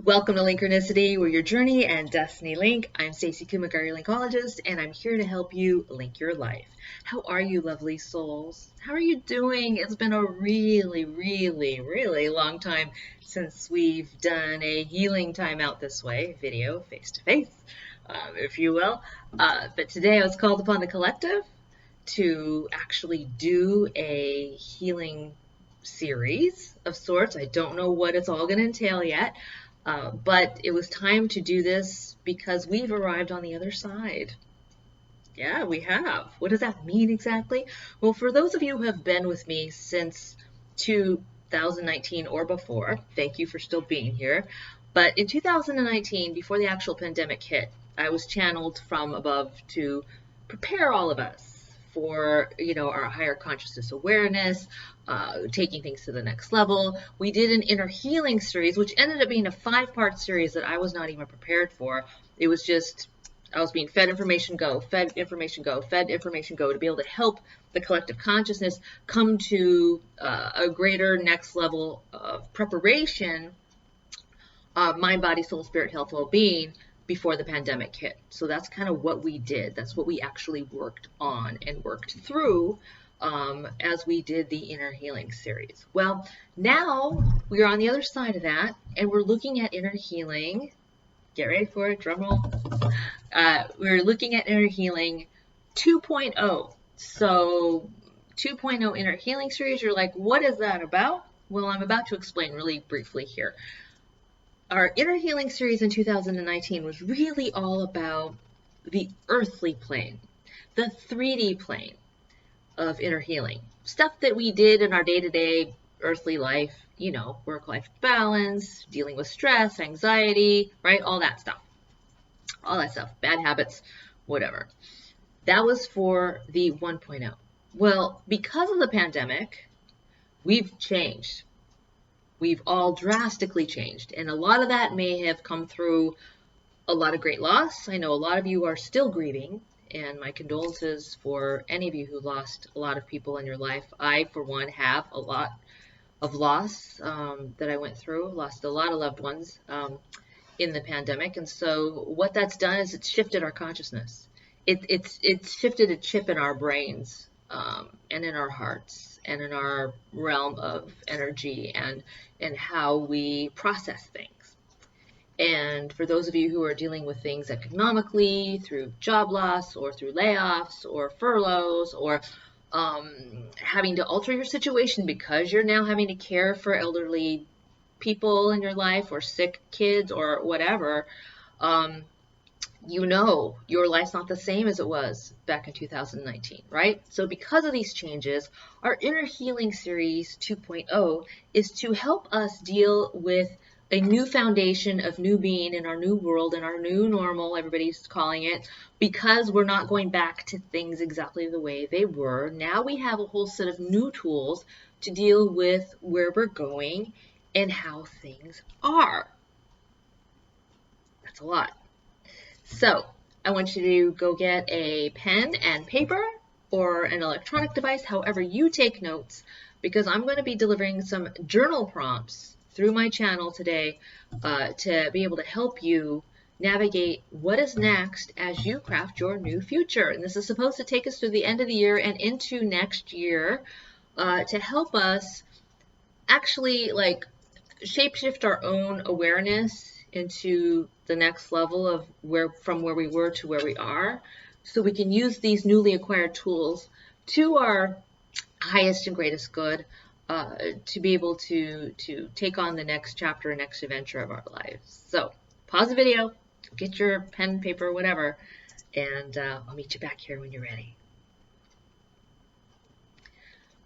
Welcome to Linkronicity, where your journey and destiny link. I'm Stacey, Kumagai, your Linkologist, and I'm here to help you link your life. How are you, lovely souls? How are you doing? It's been a really long time since we've done a healing time out this way, video, face-to-face, if you will. But today I was called upon the collective to actually do a healing series of sorts. I don't know what it's all going to entail yet. But it was time to do this because we've arrived on the other side. Yeah, we have. What does that mean exactly? Well, for those of you who have been with me since 2019 or before, thank you for still being here. But in 2019, before the actual pandemic hit, I was channeled from above to prepare all of us for, our higher consciousness awareness, taking things to the next level. We did an inner healing series, which ended up being a 5-part series that I was not even prepared for. It was just, I was being fed information, go, fed information, go, fed information, go, to be able to help the collective consciousness come to a greater next level of preparation, mind, body, soul, spirit, health, well-being, before the pandemic hit. So that's kind of what we did. That's what we actually worked on and worked through as we did the inner healing series. Well, now we are on the other side of that, and we're looking at inner healing. Get ready for it, drum roll. We're looking at inner healing 2.0. So 2.0 inner healing series, you're like, what is that about? Well, I'm about to explain really briefly here. Our inner healing series in 2019 was really all about the earthly plane, the 3D plane of inner healing. Stuff that we did in our day-to-day earthly life, work-life balance, dealing with stress, anxiety, right? All that stuff, bad habits, whatever. That was for the 1.0. Well, because of the pandemic, we've changed. We've all drastically changed. And a lot of that may have come through a lot of great loss. I know a lot of you are still grieving, and my condolences for any of you who lost a lot of people in your life. I, for one, have a lot of loss that I went through, lost a lot of loved ones in the pandemic. And so what that's done is it's shifted our consciousness. It's shifted a chip in our brains and in our hearts and in our realm of energy and how we process things. And for those of you who are dealing with things economically through job loss or through layoffs or furloughs or having to alter your situation because you're now having to care for elderly people in your life or sick kids or whatever, your life's not the same as it was back in 2019, right? So because of these changes, our Inner Healing Series 2.0 is to help us deal with a new foundation of new being in our new world, in our new normal, everybody's calling it, because we're not going back to things exactly the way they were. Now we have a whole set of new tools to deal with where we're going and how things are. That's a lot. So I want you to go get a pen and paper or an electronic device, however you take notes, because I'm going to be delivering some journal prompts through my channel today to be able to help you navigate what is next as you craft your new future. And this is supposed to take us through the end of the year and into next year to help us actually shapeshift our own awareness into the next level of from where we were to where we are, so we can use these newly acquired tools to our highest and greatest good to be able to take on the next chapter and next adventure of our lives. So pause the video, get your pen, paper, whatever, and I'll meet you back here when you're ready.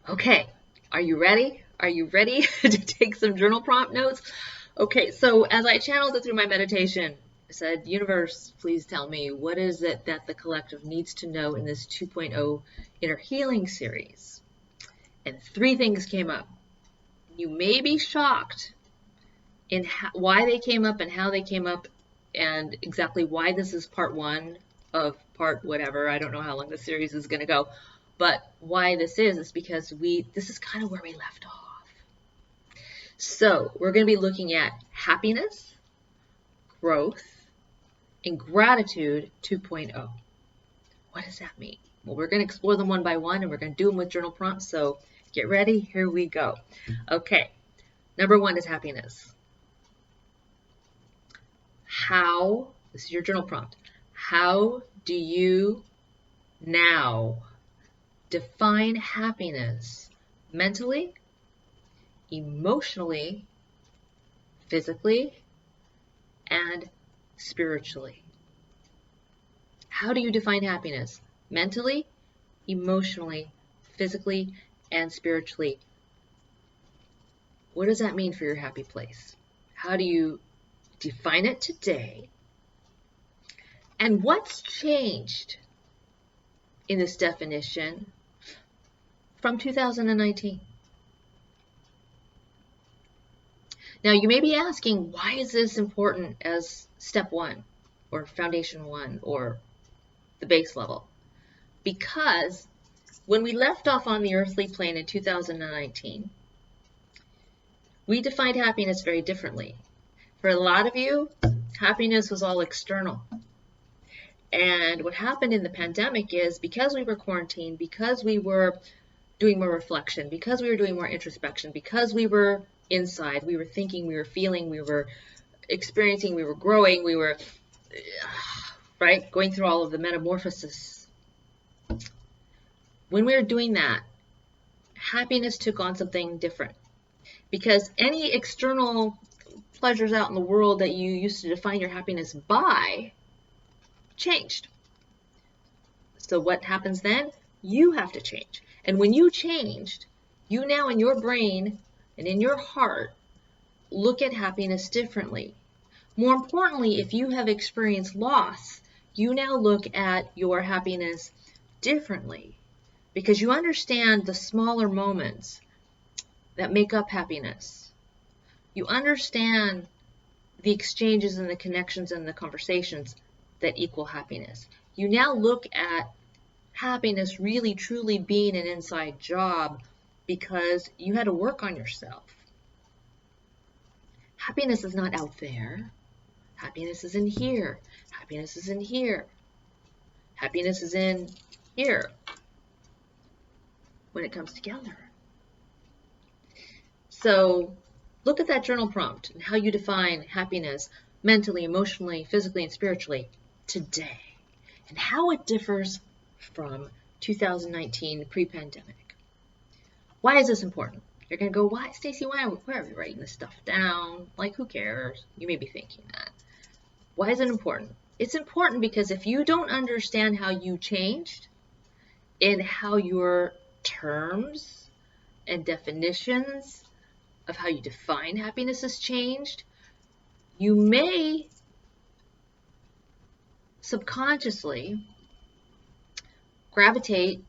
Okay, are you ready? Are you ready to take some journal prompt notes? Okay, so as I channeled it through my meditation, I said, universe, please tell me, what is it that the collective needs to know in this 2.0 Inner Healing Series? And 3 things came up. You may be shocked in why they came up and how they came up and exactly why this is part 1 of part whatever. I don't know how long the series is going to go. But why this is because this is kind of where we left off. So we're going to be looking at happiness, growth, and gratitude 2.0. What does that mean? Well, we're going to explore them one by one, and we're going to do them with journal prompts. So get ready. Here we go. Okay. Number 1 is happiness. This is your journal prompt. How do you now define happiness mentally, emotionally, physically, and spiritually? How do you define happiness mentally, emotionally, physically, and spiritually? What does that mean for your happy place? How do you define it today? And what's changed in this definition from 2019? Now, you may be asking, why is this important as step 1 or foundation 1 or the base level? Because when we left off on the earthly plane in 2019, we defined happiness very differently. For a lot of you, happiness was all external. And what happened in the pandemic is, because we were quarantined, because we were doing more reflection, because we were doing more introspection, because we were inside, we were thinking, we were feeling, we were experiencing, we were growing, we were, right, going through all of the metamorphosis. When we were doing that, happiness took on something different. Because any external pleasures out in the world that you used to define your happiness by changed. So what happens then? You have to change. And when you changed, you now in your brain and in your heart look at happiness differently. More importantly, if you have experienced loss, you now look at your happiness differently, because you understand the smaller moments that make up happiness. You understand the exchanges and the connections and the conversations that equal happiness. You now look at happiness really truly being an inside job because you had to work on yourself. Happiness is not out there. Happiness is in here. Happiness is in here. Happiness is in here when it comes together. So look at that journal prompt and how you define happiness mentally, emotionally, physically, and spiritually today, and how it differs from 2019 pre-pandemic. Why is this important? You're going to go, why, Stacey, why are we writing this stuff down? Like, who cares? You may be thinking that. Why is it important? It's important because if you don't understand how you changed and how your terms and definitions of how you define happiness has changed, you may subconsciously gravitate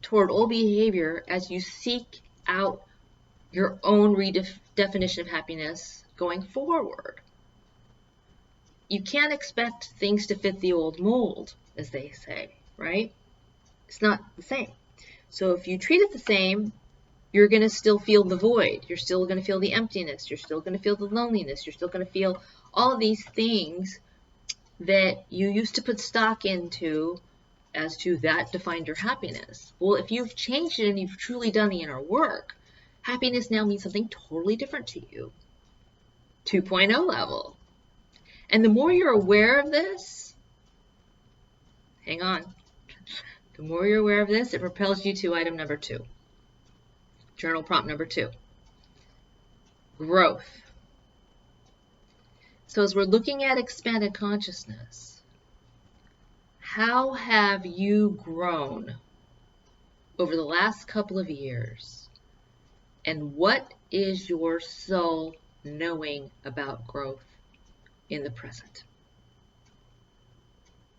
toward old behavior as you seek out your own redefinition of happiness going forward. You can't expect things to fit the old mold, as they say, right? It's not the same. So if you treat it the same, you're going to still feel the void. You're still going to feel the emptiness. You're still going to feel the loneliness. You're still going to feel all of these things that you used to put stock into as to that defined your happiness. Well, if you've changed it and you've truly done the inner work, happiness now means something totally different to you. 2.0 level. And the more you're aware of this, hang on, the more you're aware of this, it propels you to item number 2. Journal prompt number 2. Growth. So as we're looking at expanded consciousness, how have you grown over the last couple of years? And what is your soul knowing about growth in the present?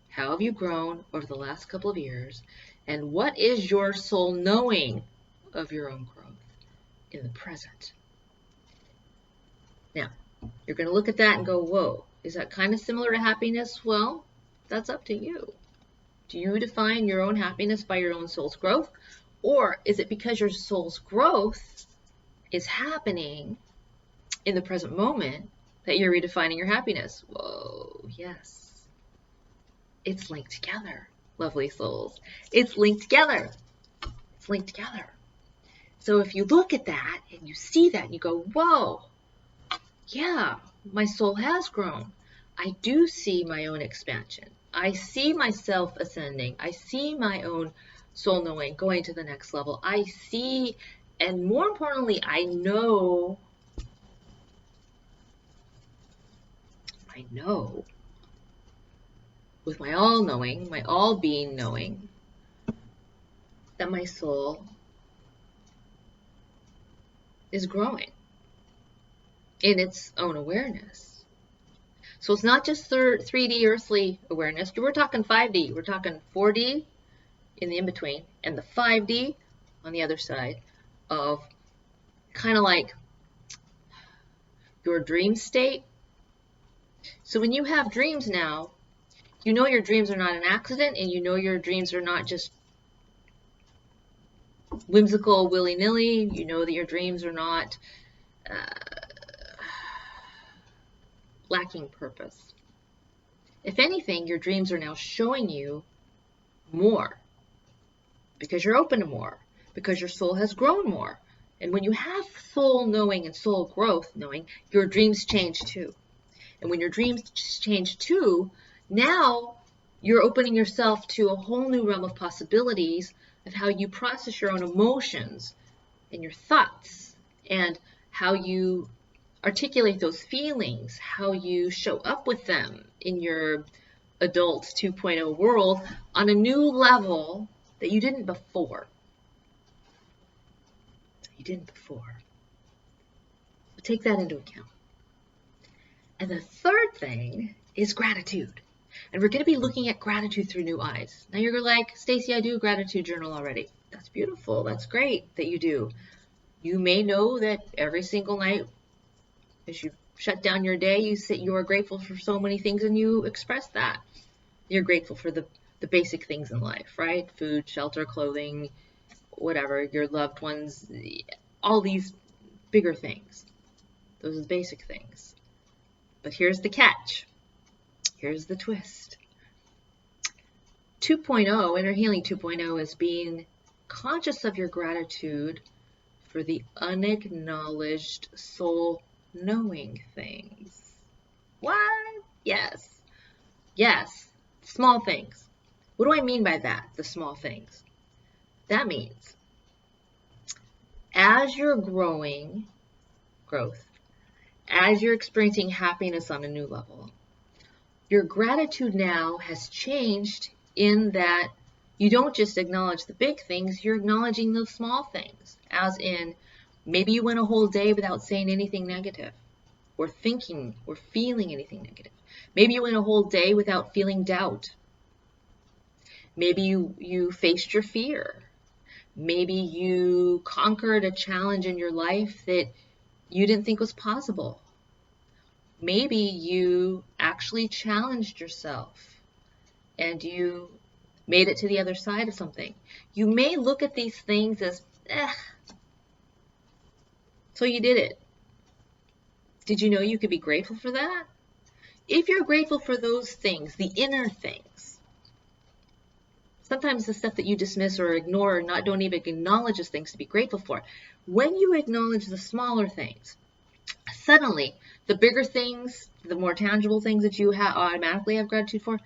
How have you grown over the last couple of years? And what is your soul knowing of your own growth in the present? Now, you're going to look at that and go, whoa, is that kind of similar to happiness? Well, that's up to you. Do you define your own happiness by your own soul's growth? Or is it because your soul's growth is happening in the present moment that you're redefining your happiness. Whoa, yes. It's linked together, lovely souls. It's linked together. It's linked together. So if you look at that and you see that and you go, whoa, yeah, my soul has grown. I do see my own expansion. I see myself ascending. I see my own soul knowing, going to the next level. I see, and more importantly, I know with my all knowing, my all being knowing, that my soul is growing in its own awareness. So it's not just 3D earthly awareness. We're talking 5D. We're talking 4D in the in-between and the 5D on the other side of kind of like your dream state. So when you have dreams now, you know your dreams are not an accident, and you know your dreams are not just whimsical, willy-nilly. You know that your dreams are not lacking purpose. If anything, your dreams are now showing you more because you're open to more, because your soul has grown more. And when you have soul knowing and soul growth knowing, your dreams change too. And when your dreams change too, now you're opening yourself to a whole new realm of possibilities of how you process your own emotions and your thoughts, and how you articulate those feelings, how you show up with them in your adult 2.0 world on a new level that you didn't before. So take that into account. And the third thing is gratitude. And we're going to be looking at gratitude through new eyes. Now you're like, Stacey, I do a gratitude journal already. That's beautiful. That's great that you do. You may know that every single night as you shut down your day, you are grateful for so many things and you express that. You're grateful for the basic things in life, right? Food, shelter, clothing, whatever, your loved ones, all these bigger things. Those are the basic things. But here's the catch. Here's the twist. 2.0, Inner Healing 2.0 is being conscious of your gratitude for the unacknowledged soul knowing things. What? Yes. Yes. Small things. What do I mean by that? The small things. That means as you're as you're experiencing happiness on a new level, your gratitude now has changed in that you don't just acknowledge the big things, you're acknowledging those small things. As in, maybe you went a whole day without saying anything negative, or thinking or feeling anything negative. Maybe you went a whole day without feeling doubt. Maybe you faced your fear. Maybe you conquered a challenge in your life that you didn't think was possible. Maybe you actually challenged yourself and you made it to the other side of something. You may look at these things as, so you did it. Did you know you could be grateful for that? If you're grateful for those things, the inner things, sometimes the stuff that you dismiss or ignore or don't even acknowledge as things to be grateful for, when you acknowledge the smaller things, suddenly the bigger things, the more tangible things that you automatically have gratitude for,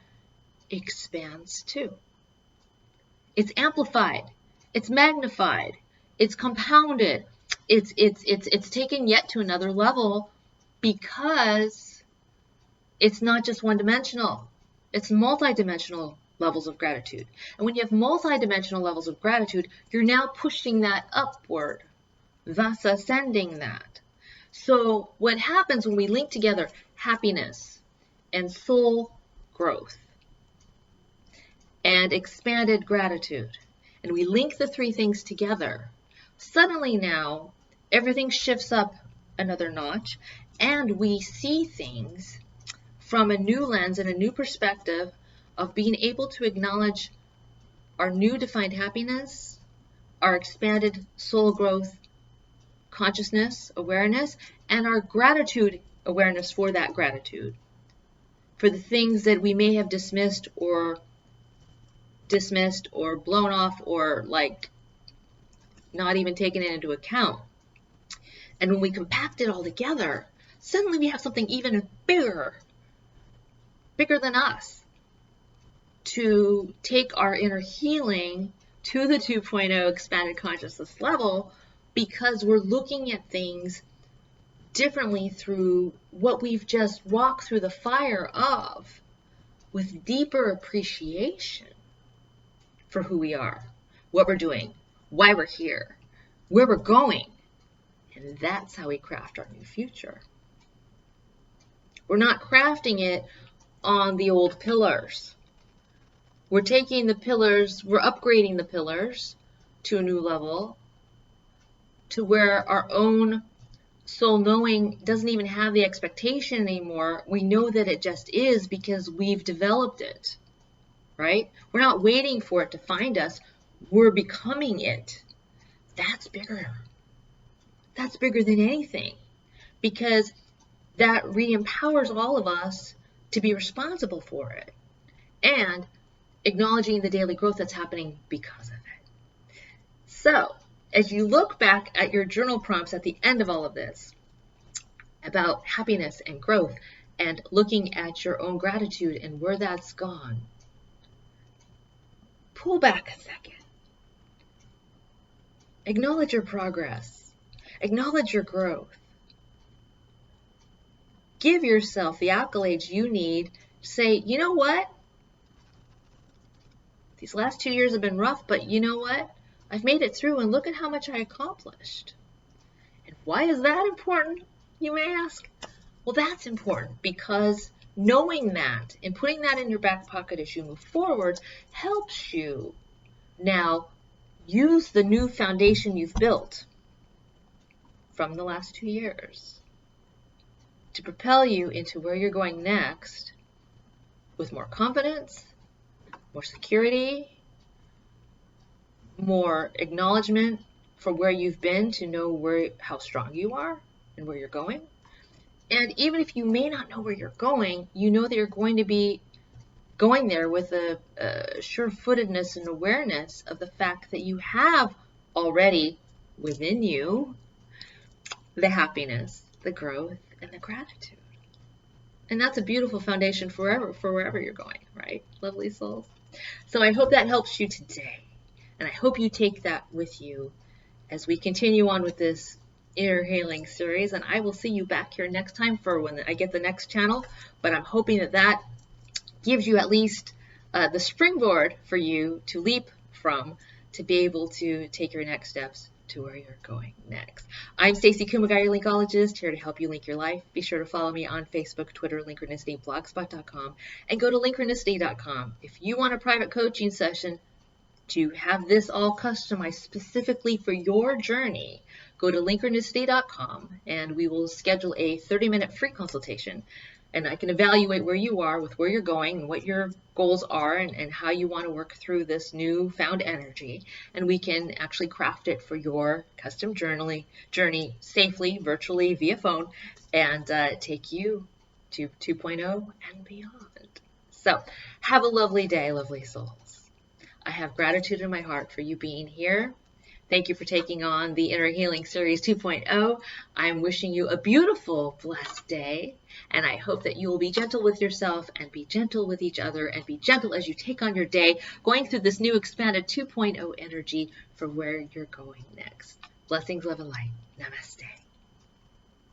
expands too. It's amplified, it's magnified, it's compounded, it's taken yet to another level, because it's not just one-dimensional, it's multi-dimensional levels of gratitude. And when you have multi-dimensional levels of gratitude, you're now pushing that upward, thus ascending that. So what happens when we link together happiness and soul growth and expanded gratitude, and we link the three things together, suddenly now everything shifts up another notch, and we see things from a new lens and a new perspective of being able to acknowledge our new defined happiness, our expanded soul growth, consciousness, awareness, and our gratitude awareness for that gratitude, for the things that we may have dismissed or blown off or like not even taken it into account. And when we compact it all together, suddenly we have something even bigger than us to take our inner healing to the 2.0 expanded consciousness level, because we're looking at things differently through what we've just walked through the fire of, with deeper appreciation for who we are, what we're doing, why we're here, where we're going. And that's how we craft our new future. We're not crafting it on the old pillars. We're taking the pillars, we're upgrading the pillars to a new level, to where our own soul knowing doesn't even have the expectation anymore. We know that it just is because we've developed it, right? We're not waiting for it to find us. We're becoming it. That's bigger. That's bigger than anything, because that re-empowers all of us to be responsible for it and acknowledging the daily growth that's happening because of it. So, as you look back at your journal prompts at the end of all of this about happiness and growth, and looking at your own gratitude and where that's gone, pull back a second. Acknowledge your progress. Acknowledge your growth. Give yourself the accolades you need to say, you know what? These last 2 years have been rough, but you know what? I've made it through, and look at how much I accomplished. And why is that important, you may ask? Well, that's important because knowing that and putting that in your back pocket as you move forward helps you now use the new foundation you've built from the last 2 years to propel you into where you're going next with more confidence, more security, more acknowledgement for where you've been to know how strong you are and where you're going. And even if you may not know where you're going, you know that you're going to be going there with a sure-footedness and awareness of the fact that you have already within you the happiness, the growth, and the gratitude. And that's a beautiful foundation for wherever you're going, right, lovely souls? So I hope that helps you today. And I hope you take that with you as we continue on with this inner healing series. And I will see you back here next time for when I get the next channel. But I'm hoping that gives you at least the springboard for you to leap from, to be able to take your next steps to where you're going next. I'm Stacey Kumagai, your Linkologist, here to help you link your life. Be sure to follow me on Facebook, Twitter, Linkronicity, blogspot.com, and go to Linkronicity.com. If you want a private coaching session to have this all customized specifically for your journey, go to Linkronicity.com and we will schedule a 30-minute free consultation. And I can evaluate where you are with where you're going and what your goals are and how you want to work through this new found energy. And we can actually craft it for your custom journey safely, virtually, via phone, and take you to 2.0 and beyond. So have a lovely day, lovely souls. I have gratitude in my heart for you being here. Thank you for taking on the Inner Healing Series 2.0. I'm wishing you a beautiful, blessed day, and I hope that you will be gentle with yourself and be gentle with each other and be gentle as you take on your day, going through this new expanded 2.0 energy for where you're going next. Blessings, love, and light. Namaste.